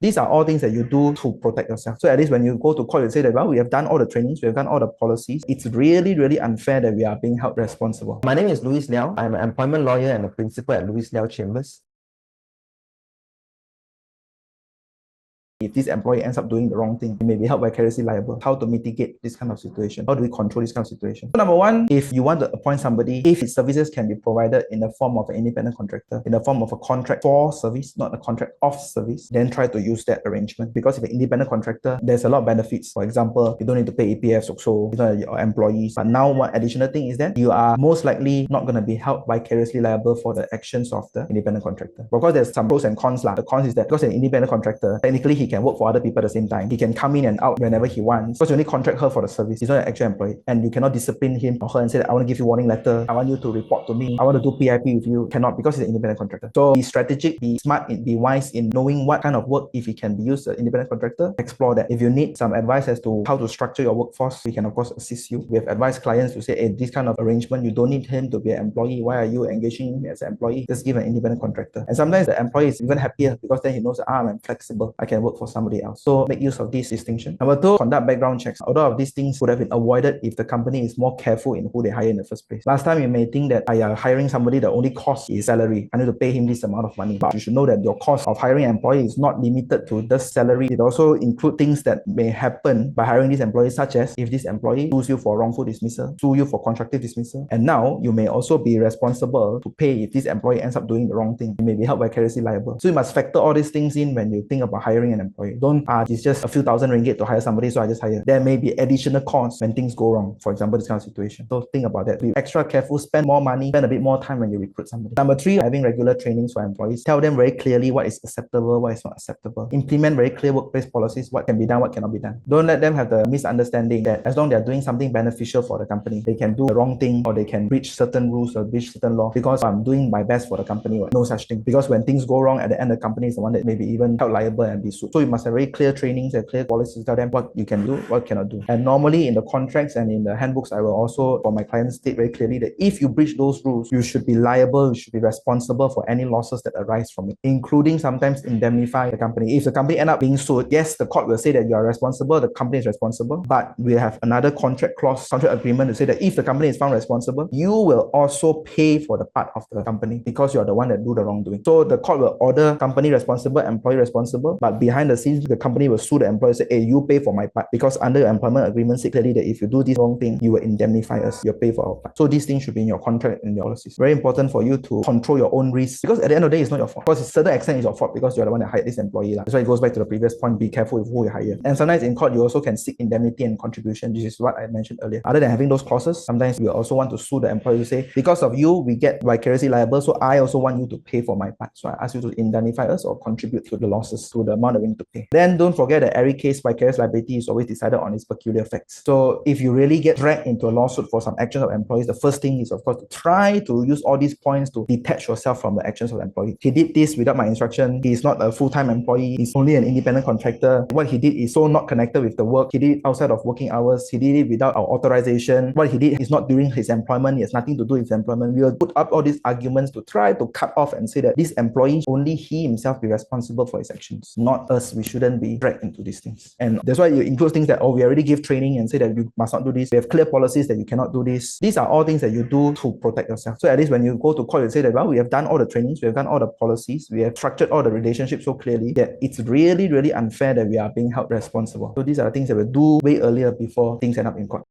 These are all things that you do to protect yourself. So at least when you go to court, you say that, well, we have done all the trainings, we have done all the policies. It's really, really unfair that we are being held responsible. My name is Liaw. I'm an employment lawyer and a principal at Liaw Chambers. If this employee ends up doing the wrong thing, he may be held vicariously liable. How to mitigate this kind of situation? How do we control this kind of situation? So number one, if you want to appoint somebody, if his services can be provided in the form of an independent contractor, in the form of a contract for service, not a contract of service, then try to use that arrangement. Because if an independent contractor, there's a lot of benefits. For example, you don't need to pay EPF, so you know, your employees. But now one additional thing is that you are most likely not going to be held vicariously liable for the actions of the independent contractor. Of course, there's some pros and cons. The cons is that because an independent contractor, technically he can work for other people at the same time. He can come in and out whenever he wants. Because you only contract her for the service. He's not an actual employee. And you cannot discipline him or her and say that I want to give you a warning letter. I want you to report to me. I want to do PIP with you. Cannot, because he's an independent contractor. So be strategic, be smart, be wise in knowing what kind of work, if he can be used as an independent contractor, explore that. If you need some advice as to how to structure your workforce, we can of course assist you. We have advised clients to say, hey, this kind of arrangement, you don't need him to be an employee. Why are you engaging him as an employee? Just give an independent contractor. And sometimes the employee is even happier because then he knows that I'm flexible. I can work for somebody else. So make use of this distinction. Number two, conduct background checks. A lot of these things would have been avoided if the company is more careful in who they hire in the first place. Last time you may think that I am hiring somebody, the only cost is salary. I need to pay him this amount of money. But you should know that your cost of hiring an employee is not limited to the salary. It also includes things that may happen by hiring this employee, such as if this employee sues you for wrongful dismissal, sue you for constructive dismissal, and now you may also be responsible to pay if this employee ends up doing the wrong thing. You may be held vicariously liable. So you must factor all these things in when you think about hiring an employee. Don't, it's just a few thousand ringgit to hire somebody, so I just hire. There may be additional costs when things go wrong. For example, this kind of situation. So think about that. Be extra careful, spend more money, spend a bit more time when you recruit somebody. Number three, having regular trainings for employees. Tell them very clearly what is acceptable, what is not acceptable. Implement very clear workplace policies, what can be done, what cannot be done. Don't let them have the misunderstanding that as long as they are doing something beneficial for the company, they can do the wrong thing or they can breach certain rules or breach certain law because I'm doing my best for the company. No such thing. Because when things go wrong, at the end, the company is the one that may be even held liable and be sued. So you must have very clear trainings and clear policies. Tell them what you can do, what cannot do. And normally in the contracts and in the handbooks, I will also, for my clients, state very clearly that if you breach those rules, you should be liable, you should be responsible for any losses that arise from it, including sometimes indemnify the company. If the company end up being sued, yes, the court will say that you are responsible, the company is responsible, but we have another contract clause, contract agreement to say that if the company is found responsible, you will also pay for the part of the company because you are the one that do the wrongdoing. So the court will order company responsible, employee responsible, but behind the scenes, the company will sue the employee and say, hey, you pay for my part, because under your employment agreement, say clearly that if you do this wrong thing, you will indemnify us, you'll pay for our part. So these things should be in your contract and your policies. Very important for you to control your own risk, because at the end of the day, it's not your fault. Because to a certain extent, it's your fault because you're the one that hired this employee. That's why it goes back to the previous point, be careful with who you hire. And sometimes in court, you also can seek indemnity and contribution. This is what I mentioned earlier. Other than having those clauses, sometimes you also want to sue the employee to say, because of you, we get vicariously liable, so I also want you to pay for my part. So I ask you to indemnify us or contribute to the losses, to the amount that we need to pay. Then don't forget that every case, vicarious liability is always decided on its peculiar facts. So if you really get dragged into a lawsuit for some actions of employees, the first thing is, of course, to try to use all these points to detach yourself from the actions of the employee. He did this without my instruction. He is not a full-time employee. He's only an independent contractor. What he did is so not connected with the work. He did it outside of working hours. He did it without our authorization. What he did is not during his employment. It has nothing to do with his employment. We will put up all these arguments to try to cut off and say that this employee, only he himself be responsible for his actions, not us. We shouldn't be dragged into these things. And that's why you include things that, oh, we already give training and say that you must not do this. We have clear policies that you cannot do this. These are all things that you do to protect yourself. So at least when you go to court, you say that, well, we have done all the trainings, we have done all the policies, we have structured all the relationships so clearly that it's really, really unfair that we are being held responsible. So these are the things that we do way earlier before things end up in court.